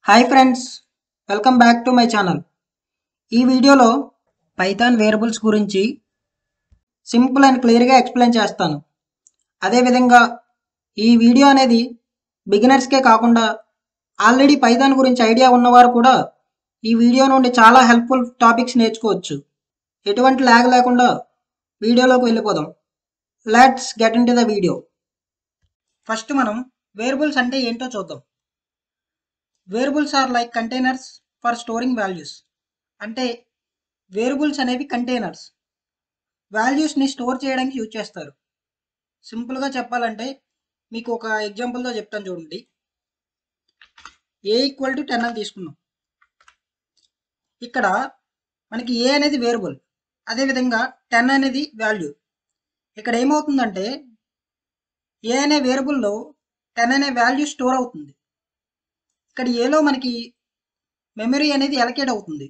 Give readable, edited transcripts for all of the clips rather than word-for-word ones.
Hi friends, welcome back to my channel. ఈ వీడియోలో Python variables గురించి సింపుల్ అండ్ క్లియర్గా ఎక్స్ప్లెయిన్ చేస్తాను. అదేవిధంగా ఈ వీడియో అనేది బిగినర్స్కే కాకుండా ఆల్రెడీ పైథాన్ గురించి ఐడియా ఉన్నవారు కూడా ఈ వీడియో నుండి చాలా హెల్ప్ఫుల్ టాపిక్స్ నేర్చుకోవచ్చు. ఎటువంటి ల్యాగ్ లేకుండా వీడియోలోకి వెళ్ళిపోదాం. Let's get into the video. First మనం వేరియబుల్స్ అంటే ఏంటో చూద్దాం. Variables are like containers for storing values. అంటే వేరియబుల్స్ అనేవి కంటైనర్స్, వాల్యూస్ని స్టోర్ చేయడానికి యూజ్ చేస్తారు. సింపుల్గా చెప్పాలంటే మీకు ఒక ఎగ్జాంపుల్తో చెప్తాను చూడండి. a=10 అని తీసుకున్నాం. ఇక్కడ మనకి a అనేది వేరియబుల్, అదేవిధంగా 10 అనేది వాల్యూ. ఇక్కడ ఏమవుతుందంటే a అనే వేరియబుల్లో 10 అనే వాల్యూ స్టోర్ అవుతుంది. ఇక్కడ ఏలో మనకి మెమరీ అనేది అలకేట్ అవుతుంది.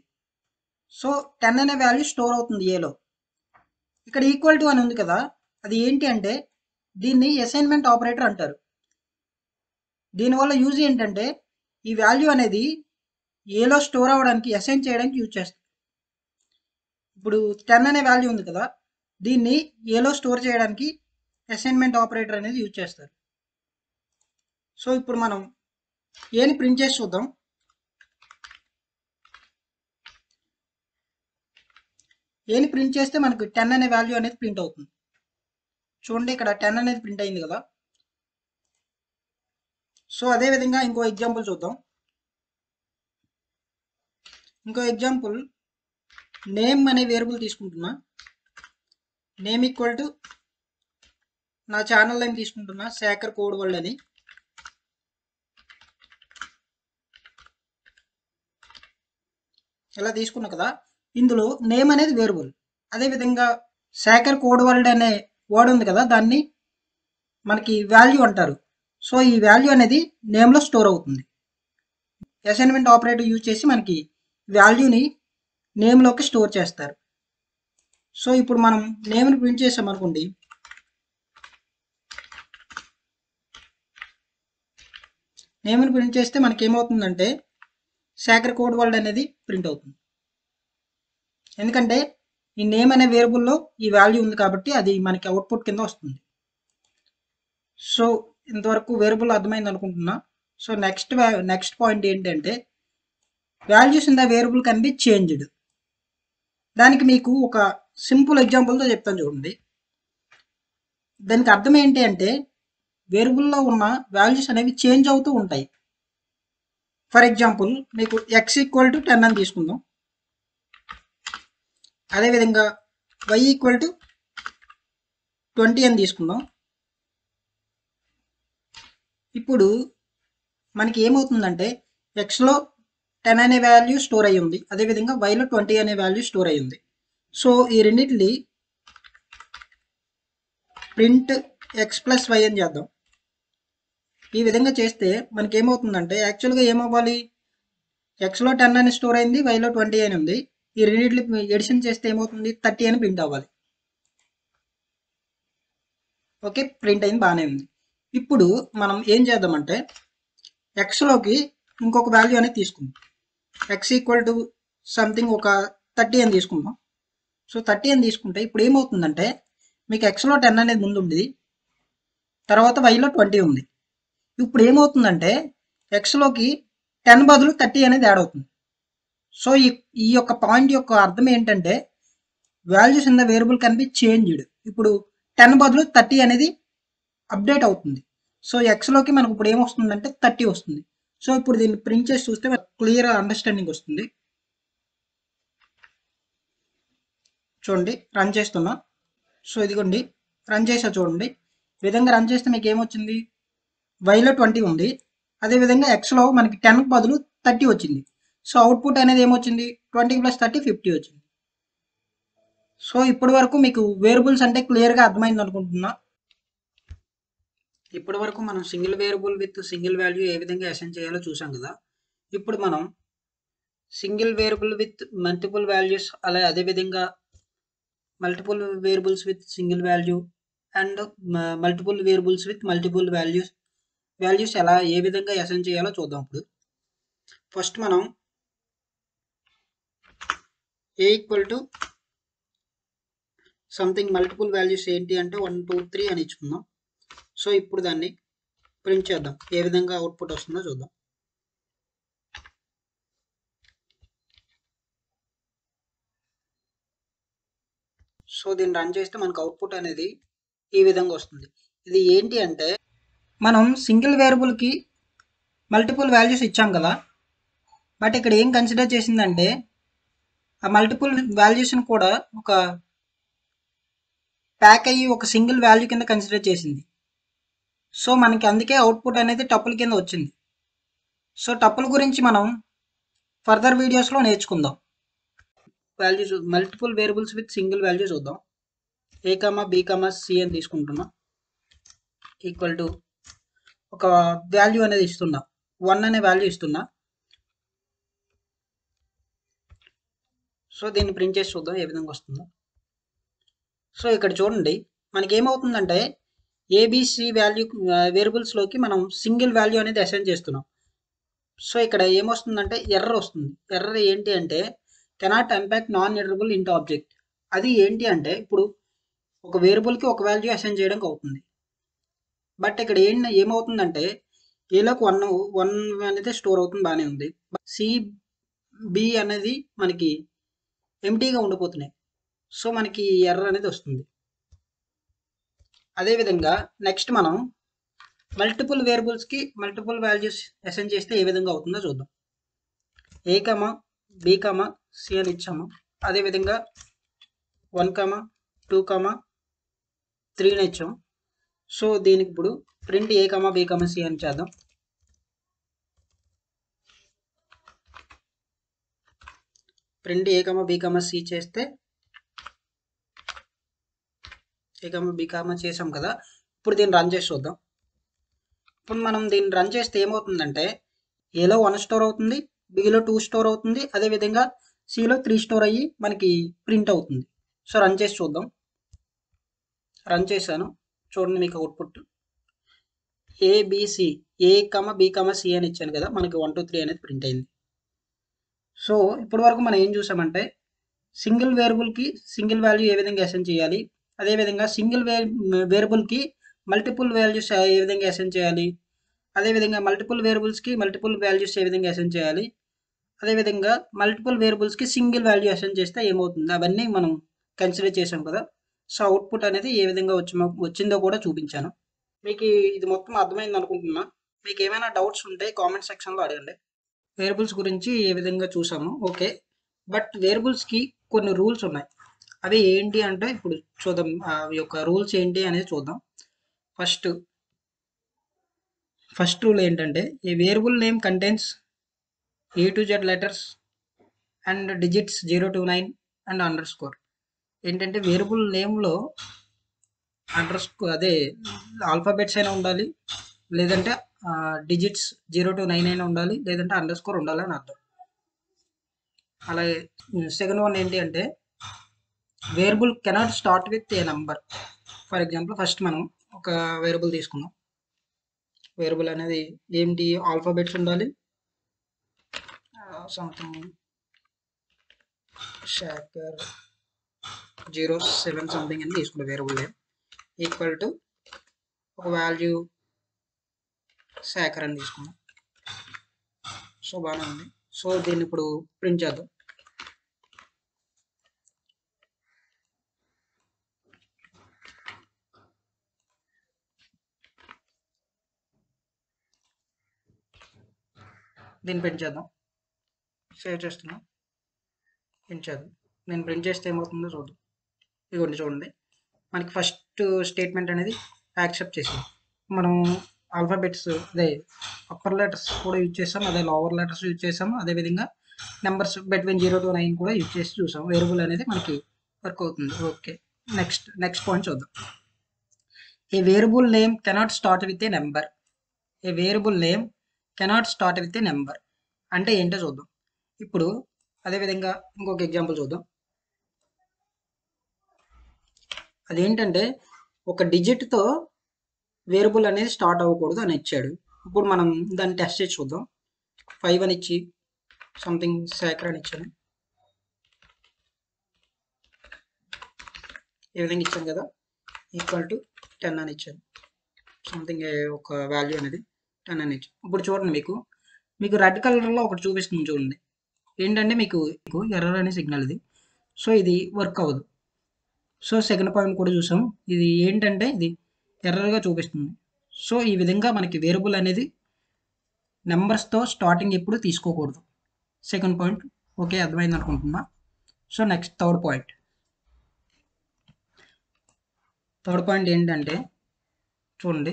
సో 10 అనే వాల్యూ స్టోర్ అవుతుంది ఏలో. ఇక్కడ ఈక్వల్ టు అని ఉంది కదా, అది ఏంటి అంటే దీన్ని అసైన్మెంట్ ఆపరేటర్ అంటారు. దీనివల్ల యూజ్ ఏంటంటే ఈ వాల్యూ అనేది ఏలో స్టోర్ అవ్వడానికి, అసైన్ చేయడానికి యూజ్ చేస్తారు. ఇప్పుడు 10 అనే వాల్యూ ఉంది కదా, దీన్ని ఏలో స్టోర్ చేయడానికి అసైన్మెంట్ ఆపరేటర్ అనేది యూజ్ చేస్తారు. సో ఇప్పుడు మనం ఏని ప్రింట్ చేసి చూద్దాం. ఏని ప్రింట్ చేస్తే మనకు 10 అనే వాల్యూ అనేది ప్రింట్ అవుతుంది. చూడండి, ఇక్కడ 10 అనేది ప్రింట్ అయింది కదా. సో అదేవిధంగా ఇంకో ఎగ్జాంపుల్ చూద్దాం. ఇంకో ఎగ్జాంపుల్, నేమ్ అనే వేరియబుల్ తీసుకుంటున్నా. నేమ్ ఈక్వల్ టు నా ఛానల్ నేమ్ తీసుకుంటున్నా, శేఖర్ కోడ్ వరల్డ్ అని. ఇలా తీసుకున్నా కదా. ఇందులో నేమ్ అనేది వేరియబుల్, అదేవిధంగా శేఖర్ కోడ్ వరల్డ్ అనే వర్డ్ ఉంది కదా, దాన్ని మనకి వాల్యూ అంటారు. సో ఈ వాల్యూ అనేది నేమ్లో స్టోర్ అవుతుంది. అసైన్మెంట్ ఆపరేటర్ యూజ్ చేసి మనకి వాల్యూని నేమ్లోకి స్టోర్ చేస్తారు. సో ఇప్పుడు మనం నేమ్ని ప్రింట్ చేసాం అనుకోండి. నేమ్ని ప్రింట్ చేస్తే మనకి ఏమవుతుందంటే శేఖర్ కోడ్ వరల్డ్ అనేది ప్రింట్ అవుతుంది. ఎందుకంటే ఈ నేమ్ అనే వేరియబుల్లో ఈ వాల్యూ ఉంది కాబట్టి అది మనకి అవుట్పుట్ కింద వస్తుంది. సో ఇంతవరకు వేరియబుల్ అర్థమైంది అనుకుంటున్నా. సో నెక్స్ట్ పాయింట్ ఏంటంటే values in the variable can be changed. దానికి మీకు ఒక సింపుల్ ఎగ్జాంపుల్తో చెప్తాను చూడండి. దానికి అర్థం ఏంటి అంటే వేరియబుల్లో ఉన్న వాల్యూస్ అనేవి చేంజ్ అవుతూ ఉంటాయి. ఫర్ ఎగ్జాంపుల్ మీకు x=10 అని తీసుకుందాం. అదేవిధంగా y=20 అని తీసుకుందాం. ఇప్పుడు మనకి ఏమవుతుందంటే ఎక్స్లో 10 అనే వాల్యూ స్టోర్ అయ్యి ఉంది, అదేవిధంగా వైలో 20 అనే వాల్యూ స్టోర్ అయ్యి ఉంది. సో ఈ రెండింటిని ప్రింట్ x+y అని చేద్దాం. ఈ విధంగా చేస్తే మనకి ఏమవుతుందంటే యాక్చువల్గా ఏమవ్వాలి, ఎక్స్లో 10 అని స్టోర్ అయింది, వైలో 20 అని ఉంది. ఈ రెండింటిని ఎడిషన్ చేస్తే ఏమవుతుంది, 30 అని ప్రింట్ అవ్వాలి. ఓకే, ప్రింట్ అయింది, బాగానే ఉంది. ఇప్పుడు మనం ఏం చేద్దామంటే ఎక్స్లోకి ఇంకొక వాల్యూ అనేది తీసుకుందాం. x=సంథింగ్ ఒక 30 అని తీసుకుందాం. సో 30 అని తీసుకుంటే ఇప్పుడు ఏమవుతుందంటే మీకు ఎక్స్లో 10 అనేది ముందు ఉంది, తర్వాత వైలో 20 ఉంది. ఇప్పుడు ఏమవుతుందంటే ఎక్స్లోకి 10 బదులు 30 అనేది యాడ్ అవుతుంది. సో ఈ యొక్క పాయింట్ యొక్క అర్థం ఏంటంటే values in the variable can be changed. ఇప్పుడు 10 బదులు 30 అనేది అప్డేట్ అవుతుంది. సో ఎక్స్లోకి మనకు ఇప్పుడు ఏమొస్తుందంటే 30 వస్తుంది. సో ఇప్పుడు దీన్ని ప్రింట్ చేసి చూస్తే క్లియర్ అండర్స్టాండింగ్ వస్తుంది. చూడండి, రన్ చేస్తున్నా. సో ఇదిగోండి, రన్ చేసా చూడండి. ఈ విధంగా రన్ చేస్తే మీకు ఏమొచ్చింది, వైలో 20 ఉంది, అదేవిధంగా ఎక్స్లో మనకి 10 బదులు 30 వచ్చింది. సో అవుట్పుట్ అనేది ఏమొచ్చింది, 20 + 30 50 వచ్చింది. సో ఇప్పటి వరకు మీకు వేరియబుల్స్ అంటే క్లియర్గా అర్థమైంది అనుకుంటున్నా. ఇప్పటి వరకు మనం single variable with single value ఏ విధంగా అసైన్ చేయాలో చూసాం కదా. ఇప్పుడు మనం single variable with multiple values, అదేవిధంగా multiple variables with single value and multiple variables with multiple values ఎలా ఏ విధంగా అసైన్ చేయాలో చూద్దాం. ఇప్పుడు ఫస్ట్ మనం A equal to something multiple values ఏంటి అంటే 1 2 3 అని ఇచ్చుకుందాం. సో ఇప్పుడు దాన్ని ప్రింట్ చేద్దాం, ఏ విధంగా అవుట్పుట్ వస్తుందో చూద్దాం. సో దీన్ని రన్ చేస్తే మనకు అవుట్పుట్ అనేది ఈ విధంగా వస్తుంది. ఇది ఏంటి అంటే మనం సింగిల్ వేరియబుల్కి మల్టిపుల్ వాల్యూస్ ఇచ్చాం కదా, బట్ ఇక్కడ ఏం కన్సిడర్ చేసిందంటే ఆ మల్టిపుల్ వాల్యూస్ని కూడా ఒక ప్యాక్ అయ్యి ఒక సింగిల్ వాల్యూ కింద కన్సిడర్ చేసింది. సో మనకి అందుకే అవుట్పుట్ అనేది టపుల్ కింద వచ్చింది. సో టపుల్ గురించి మనం ఫర్దర్ వీడియోస్లో నేర్చుకుందాం. Values multiple variables with single value చూద్దాం. ఏ కామా బి కామా సి అని తీసుకుంటున్నా, ఈక్వల్ టు ఒక వాల్యూ అనేది ఇస్తున్నా, 1 అనే వాల్యూ ఇస్తున్నా. సో దీన్ని ప్రింట్ చేసి చూద్దాం ఏ విధంగా వస్తుందో. సో ఇక్కడ చూడండి మనకి ఏమవుతుందంటే ఏబిసి వాల్యూ వేరియబుల్స్లోకి మనం సింగిల్ వాల్యూ అనేది అసైన్ చేస్తున్నాం. సో ఇక్కడ ఏమొస్తుందంటే ఎర్రర్ వస్తుంది. ఎర్రర్ ఏంటి అంటే cannot unpack non iterable int object. అది ఏంటి అంటే ఇప్పుడు ఒక వేరియబుల్కి ఒక వాల్యూ అసైన్ చేయడానికి అవుతుంది, బట్ ఇక్కడ ఏమవుతుందంటే ఏలోకి 1 అనేది స్టోర్ అవుతుంది, బాగానే ఉంది. సి బి అనేది మనకి ఎంటీగా ఉండిపోతున్నాయి. సో మనకి ఎర్రర్ అనేది వస్తుంది. అదేవిధంగా నెక్స్ట్ మనం మల్టిపుల్ వేరియబుల్స్కి మల్టిపుల్ వాల్యూస్ అసైన్ చేస్తే ఏ విధంగా అవుతుందో చూద్దాం. ఏ కామా బి కామా సి అని ఇచ్చాము. అదేవిధంగా 1 కామా 2 కామా 3 అని ఇచ్చాము. సో దీనికి ఇప్పుడు ప్రింట్ ఏ కామా బి కామా సి అని చేద్దాం. ప్రింట్ ఏ కామా బి కామా సి చేస్తే ఏ కామా బి కామా చేసాం కదా. ఇప్పుడు దీన్ని రన్ చేసి చూద్దాం. ఇప్పుడు మనం దీన్ని రన్ చేస్తే ఏమవుతుందంటే ఏలో 1 స్టోర్ అవుతుంది, బిలో 2 స్టోర్ అవుతుంది, అదేవిధంగా సిలో 3 స్టోర్ అయ్యి మనకి ప్రింట్ అవుతుంది. సో రన్ చేసి చూద్దాం. రన్ చేశాను, చూడండి మీకు అవుట్పుట్ ఏబిసి ఏ కామా బి కామా సి అని ఇచ్చాను కదా, మనకి 1 2 3 అనేది ప్రింట్ అయింది. సో ఇప్పటి వరకు మనం ఏం చూసామంటే సింగిల్ వేరియబుల్కి సింగిల్ వాల్యూ ఏ విధంగా అసైన్ చేయాలి, అదేవిధంగా సింగిల్ వేరియబుల్కి మల్టిపుల్ వాల్యూస్ ఏ విధంగా అసైన్ చేయాలి, అదేవిధంగా మల్టిపుల్ వేరియబుల్స్కి మల్టిపుల్ వాల్యూస్ ఏ విధంగా అసైన్ చేయాలి, అదేవిధంగా మల్టిపుల్ వేరియబుల్స్కి సింగిల్ వాల్యూ అసైన్ చేస్తే ఏమవుతుంది అవన్నీ మనం కన్సిడర్ చేసాం కదా. సో అవుట్పుట్ అనేది ఏ విధంగా వచ్చిందో కూడా చూపించాను. మీకు ఇది మొత్తం అర్థమైంది అనుకుంటున్నా. మీకు ఏమైనా డౌట్స్ ఉంటే కామెంట్ సెక్షన్లో అడగండి. వేరియబుల్స్ గురించి ఏ విధంగా చూసాము, ఓకే. బట్ వేరియబుల్స్కి కొన్ని రూల్స్ ఉన్నాయి. అవి ఏంటి అంటే ఇప్పుడు చూద్దాం, అవి యొక్క రూల్స్ ఏంటి అనేది చూద్దాం. ఫస్ట్ రూల్ ఏంటంటే a variable name contains A to Z letters and digits 0 to 9 and underscore. ఏంటంటే వేరియబుల్ నేమ్లో అదే ఆల్ఫాబెట్స్ అయినా ఉండాలి, లేదంటే డిజిట్స్ 0 to 9 అయినా ఉండాలి, లేదంటే అండర్ స్కోర్ ఉండాలి అని అర్థం. అలాగే సెకండ్ వన్ ఏంటి అంటే variable cannot start with a number. For example first మనం ఒక వేరియబుల్ తీసుకుందాం. వేరియబుల్ అనేది ఏంటి, ఆల్ఫాబెట్స్ ఉండాలి, సంథింగ్ షాకర్ 07 సంథింగ్ అని తీసుకుంటాం వేరియబుల్ నేమ్, ఈక్వల్ టు ఒక వాల్యూ శాకర్ అని తీసుకున్నాం. సో బాగానే ఉంది. సో దీన్ని ఇప్పుడు ప్రింట్ చేద్దాం. దీన్ని ప్రింట్ చేద్దాం. సేవ్ చేస్తున్నాం, ప్రింట్ చేద్దాం. నేను ప్రింట్ చేస్తే ఏమవుతుందో చూద్దాం. ఇదిగోండి చూడండి, మనకి ఫస్ట్ స్టేట్మెంట్ అనేది యాక్సెప్ట్ చేసింది. మనం ఆల్ఫాబెట్స్ అదే అప్పర్ లెటర్స్ కూడా యూజ్ చేసాం, అదే లోవర్ లెటర్స్ యూజ్ చేసాము, అదేవిధంగా నెంబర్స్ బిట్వీన్ 0 to 9 కూడా యూజ్ చేసి చూసాం. వేరియబుల్ అనేది మనకి వర్క్ అవుతుంది. ఓకే, నెక్స్ట్ పాయింట్ చూద్దాం. A variable name cannot start with a number. A variable name cannot start with a number అంటే ఏంటో చూద్దాం. ఇప్పుడు అదేవిధంగా ఇంకొక ఎగ్జాంపుల్ చూద్దాం. అదేంటంటే ఒక డిజిట్తో వేరియబుల్ అనేది స్టార్ట్ అవ్వకూడదు అని ఇచ్చాడు. ఇప్పుడు మనం దాన్ని టెస్ట్ చేసి చూద్దాం. 5 అని ఇచ్చి సంథింగ్ శాకర్ అని ఇచ్చాను. ఈ విధంగా ఇచ్చాను కదా, ఈక్వల్ టు 10 అని ఇచ్చాను. సంథింగ్ ఒక వాల్యూ అనేది 10 అని ఇచ్చాను. ఇప్పుడు చూడండి, మీకు రెడ్ కలర్లో ఒకటి చూపిస్తుంది చూడండి. ఏంటంటే మీకు ఎర్రర్ అనే సిగ్నల్ ఇది. సో ఇది వర్క్ అవ్వదు. సో సెకండ్ పాయింట్ కూడా చూసాం, ఇది ఏంటంటే ఇది ఎర్రర్గా చూపిస్తుంది. సో ఈ విధంగా మనకి వేరియబుల్ అనేది నెంబర్స్తో స్టార్టింగ్ ఎప్పుడు తీసుకోకూడదు. సెకండ్ పాయింట్ ఓకే, అర్థమైంది అనుకుంటున్నా. సో నెక్స్ట్ థర్డ్ పాయింట్ ఏంటంటే చూడండి,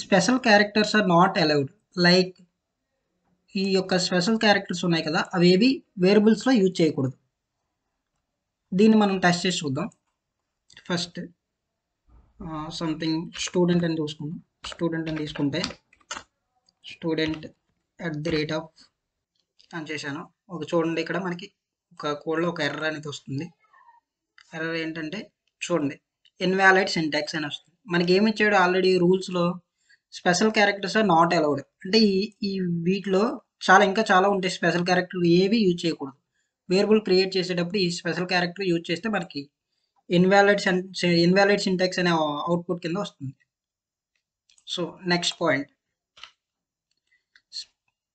special characters are not allowed. Like ఈ యొక్క స్పెషల్ క్యారెక్టర్స్ ఉన్నాయి కదా, అవి ఏవి వేరియబుల్స్లో యూజ్ చేయకూడదు. దీన్ని మనం టెస్ట్ చేసి చూద్దాం. ఫస్ట్ సంథింగ్ స్టూడెంట్ అని చూసుకుందాం. స్టూడెంట్ అని తీసుకుంటే స్టూడెంట్ @ అని చేశాను. ఒక చూడండి, ఇక్కడ మనకి ఒక కోడ్లో ఒక ఎర్రర్ అనేది వస్తుంది. ఎర్రర్ ఏంటంటే చూడండి, ఇన్వాలిడ్ సింటాక్స్ అని వస్తుంది. మనకి ఏమి ఇచ్చాడు ఆల్రెడీ రూల్స్లో, special characters are not allowed. అంటే ఈ వీటిలో ఇంకా చాలా ఉంటాయి. స్పెషల్ క్యారెక్టర్లు ఏవి యూజ్ చేయకూడదు. వేరియబుల్ క్రియేట్ చేసేటప్పుడు ఈ స్పెషల్ క్యారెక్టర్ యూజ్ చేస్తే మనకి ఇన్వాలిడ్ సింటాక్స్ అనే అవుట్పుట్ కింద వస్తుంది. So next point,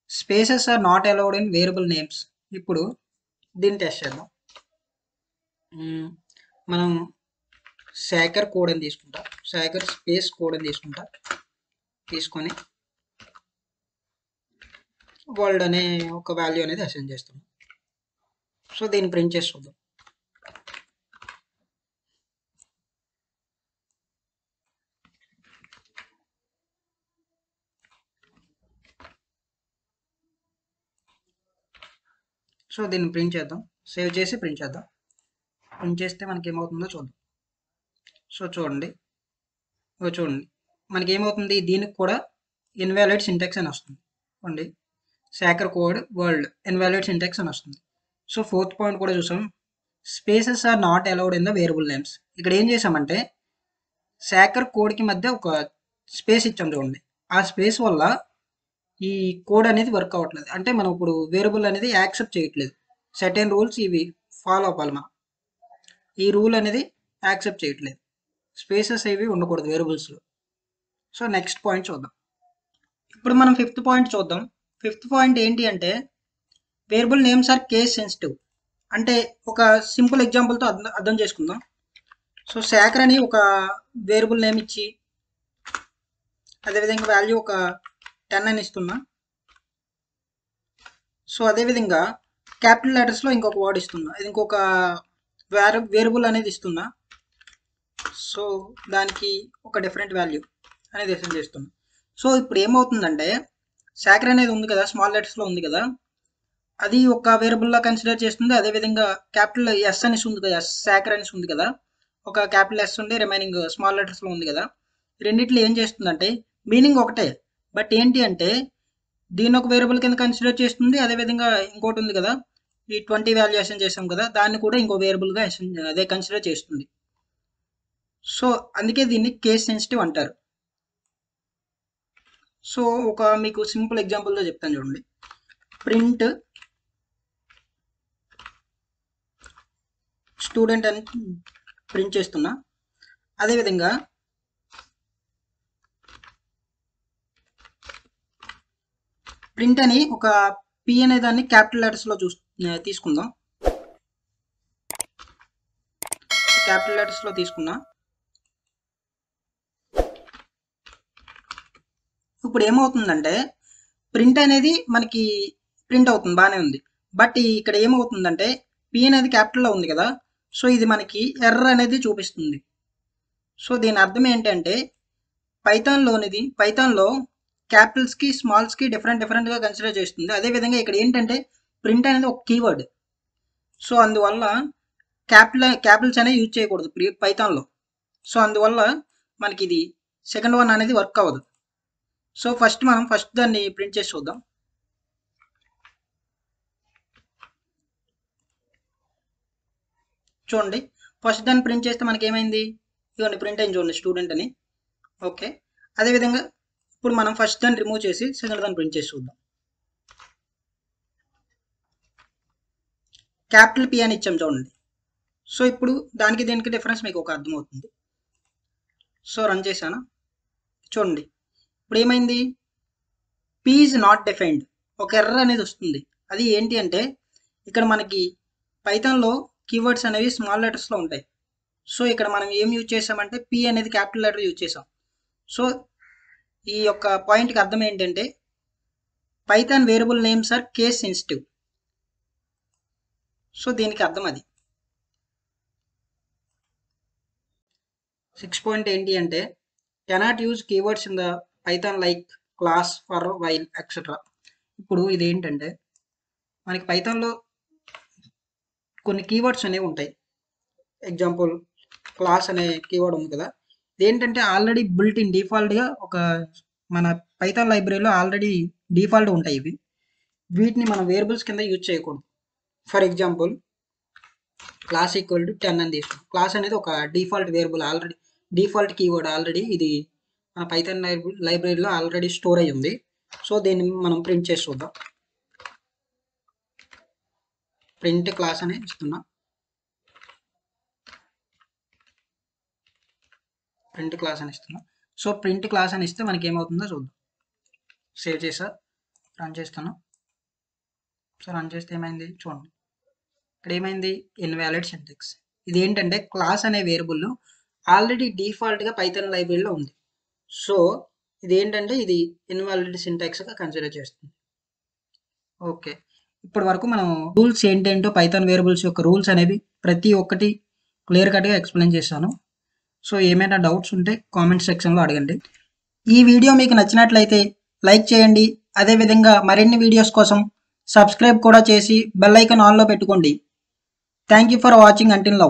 spaces are not allowed in variable names. ఇప్పుడు దీన్ని టెస్ట్ చేద్దాం. మనం శాకర్ కోడ్ అని తీసుకుంటా, శాకర్ స్పేస్ కోడ్ అని తీసుకొని వరల్డ్ అనే ఒక వాల్యూ అనేది అసైన్ చేస్తాం. సో దీన్ని ప్రింట్ చేసి చూద్దాం. సో దీన్ని ప్రింట్ చేద్దాం, సేవ్ చేసి ప్రింట్ చేద్దాం. ప్రింట్ చేస్తే మనకి ఏమవుతుందో చూద్దాం. సో చూడండి మనకి ఏమవుతుంది, దీనికి కూడా ఇన్వాలిడ్ సింటాక్స్ అని వస్తుంది. చూడండి, శాకర్ కోడ్ వరల్డ్ ఇన్వాలిడ్ సింటాక్స్ అని వస్తుంది. సో ఫోర్త్ పాయింట్ కూడా చూసాం, spaces are not allowed in the variable names. ఇక్కడ ఏం చేసామంటే శాకర్ కోడ్కి మధ్య ఒక స్పేస్ ఇచ్చాం చూడండి. ఆ స్పేస్ వల్ల ఈ కోడ్ అనేది వర్క్ అవ్వట్లేదు. అంటే మనం ఇప్పుడు వేరియబుల్ అనేది యాక్సెప్ట్ చేయట్లేదు. సర్టెన్ రూల్స్ ఇవి ఫాలో అవ్వాలి మనం. ఈ రూల్ అనేది యాక్సెప్ట్ చేయట్లేదు. స్పేసెస్ ఇవి ఉండకూడదు వేరియబుల్స్లో. సో నెక్స్ట్ పాయింట్ చూద్దాం. ఇప్పుడు మనం ఫిఫ్త్ పాయింట్ చూద్దాం. ఫిఫ్త్ పాయింట్ ఏంటి అంటే variable names are case sensitive. అంటే ఒక సింపుల్ ఎగ్జాంపుల్తో అర్థం చేసుకుందాం. సో శాకర్ అని ఒక వేరియబుల్ నేమ్ ఇచ్చి అదేవిధంగా వాల్యూ ఒక 10 అని ఇస్తున్నా. సో అదేవిధంగా క్యాపిటల్ లెటర్స్లో ఇంకొక వర్డ్ ఇస్తున్నా, ఇది ఇంకొక వేరియబుల్ అనేది ఇస్తున్నా. సో దానికి ఒక డిఫరెంట్ వాల్యూ అనేది అసైన్ చేస్తున్నా. సో ఇప్పుడు ఏమవుతుందంటే శాకర్ అనేది ఉంది కదా, స్మాల్ లెటర్స్లో ఉంది కదా, అది ఒక వేరియబుల్లా కన్సిడర్ చేస్తుంది. అదేవిధంగా క్యాపిటల్ ఎస్ అనేసి ఉంది కదా, శాకర్ అనేసి ఉంది కదా, ఒక క్యాపిటల్ ఎస్ ఉండి రిమైనింగ్ స్మాల్ లెటర్స్లో ఉంది కదా. రెండిట్లో ఏం చేస్తుందంటే మీనింగ్ ఒకటే, బట్ ఏంటి అంటే దీన్ని ఒక వేరియబుల్ కింద కన్సిడర్ చేస్తుంది. అదేవిధంగా ఇంకోటి ఉంది కదా, ఈ 20 వాల్యూ అసైన్ చేసాం కదా, దాన్ని కూడా ఇంకో వేరియబుల్గా అదే కన్సిడర్ చేస్తుంది. సో అందుకే దీన్ని కేస్ సెన్సిటివ్ అంటారు. సో ఒక మీకు సింపుల్ ఎగ్జాంపుల్తో చెప్తాను చూడండి. ప్రింట్ స్టూడెంట్ అని ప్రింట్ చేస్తున్నా. అదేవిధంగా ప్రింట్ అని ఒక పి అనే దాన్ని క్యాపిటల్ లెటర్స్లో తీసుకుందాం. క్యాపిటల్ లెటర్స్లో తీసుకున్నా. ఇప్పుడు ఏమవుతుందంటే ప్రింట్ అనేది మనకి ప్రింట్ అవుతుంది, బాగానే ఉంది. బట్ ఇక్కడ ఏమవుతుందంటే పి అనేది క్యాపిటల్లో ఉంది కదా, సో ఇది మనకి ఎర్రర్ అనేది చూపిస్తుంది. సో దీని అర్థం ఏంటంటే పైథాన్లో క్యాపిటల్స్కి స్మాల్స్కి డిఫరెంట్గా కన్సిడర్ చేస్తుంది. అదేవిధంగా ఇక్కడ ఏంటంటే ప్రింట్ అనేది ఒక కీవర్డ్. సో అందువల్ల క్యాపిటల్స్ అనేవి యూజ్ చేయకూడదు పైథాన్లో. సో అందువల్ల మనకి ఇది సెకండ్ వన్ అనేది వర్క్ అవ్వదు. సో మనం ఫస్ట్ దాన్ని ప్రింట్ చేసి చూద్దాం. చూడండి, ఫస్ట్ దాన్ని ప్రింట్ చేస్తే మనకి ఏమైంది, ఇవన్నీ ప్రింట్ అయింది చూడండి, స్టూడెంట్ అని. ఓకే, అదేవిధంగా ఇప్పుడు మనం ఫస్ట్ దాన్ని రిమూవ్ చేసి సెకండ్ దాన్ని ప్రింట్ చేసి చూద్దాం. క్యాపిటల్ పి అని ఇచ్చాం చూడండి. సో ఇప్పుడు దానికి దీనికి డిఫరెన్స్ మీకు ఒక అర్థమవుతుంది. సో రన్ చేశాను చూడండి. ఇప్పుడు ఏమైంది, పి ఈజ్ నాట్ డిఫైన్డ్, ఒక ఎర్రర్ అనేది వస్తుంది. అది ఏంటి అంటే ఇక్కడ మనకి పైథాన్లో కీవర్డ్స్ అనేవి స్మాల్ లెటర్స్లో ఉంటాయి. సో ఇక్కడ మనం ఏం యూజ్ చేసామంటే పి అనేది క్యాపిటల్ లెటర్ యూజ్ చేసాం. సో ఈ యొక్క పాయింట్కి అర్థం ఏంటంటే Python variable names are case sensitive. So దీనికి అర్థం అది. 6 పాయింట్ ఏంటి అంటే cannot use keywords in the Python like class, for, while etcetera. ఇప్పుడు ఇది ఏంటంటే మనకి పైథాన్లో కొన్ని కీవర్డ్స్ అనేవి ఉంటాయి. ఎగ్జాంపుల్ క్లాస్ అనే కీవర్డ్ ఉంది కదా, ఇదేంటంటే ఆల్రెడీ బిల్ట్ ఇన్ డిఫాల్ట్గా ఒక మన పైథాన్ లైబ్రరీలో ఆల్రెడీ డిఫాల్ట్ ఉంటాయి ఇవి. వీటిని మనం వేరియబుల్స్ కింద యూజ్ చేయకూడదు. For example class equal to 10 అని తీసుకుంటాం. క్లాస్ అనేది ఒక default variable, already default keyword, already ఇది మన పైథాన్ లైబ్రరీలో ఆల్రెడీ స్టోర్ అయ్యి ఉంది. సో దీన్ని మనం ప్రింట్ చేసి చూద్దాం. ప్రింట్ క్లాస్ అని ఇస్తున్నా. ప్రింట్ క్లాస్ అని ఇస్తున్నా. సో ప్రింట్ క్లాస్ అని ఇస్తే మనకి ఏమవుతుందో చూద్దాం. సేవ్ చేసా, రన్ చేస్తాను. సో రన్ చేస్తే ఏమైంది చూడండి. ఇక్కడ ఏమైంది, ఇన్వాలిడ్ సింటాక్స్. ఇది ఏంటంటే క్లాస్ అనే వేరియబుల్ ఆల్రెడీ డిఫాల్ట్గా పైథాన్ లైబ్రరీలో ఉంది. సో ఇది ఏంటంటే ఇది ఇన్వాలిడ్ సింటాక్స్గా కన్సిడర్ చేస్తుంది. ఓకే, ఇప్పటి వరకు మనం రూల్స్ ఏంటంటో పైథాన్ వేరియబుల్స్ యొక్క రూల్స్ అనేవి ప్రతి ఒక్కటి క్లియర్ కట్గా ఎక్స్ప్లెయిన్ చేశాను. సో ఏమైనా డౌట్స్ ఉంటే కామెంట్ సెక్షన్లో అడగండి. ఈ వీడియో మీకు నచ్చినట్లయితే లైక్ చేయండి. అదేవిధంగా మరిన్ని వీడియోస్ కోసం సబ్స్క్రైబ్ కూడా చేసి బెల్ ఐకాన్ ఆన్లో పెట్టుకోండి. Thank you for watching until now.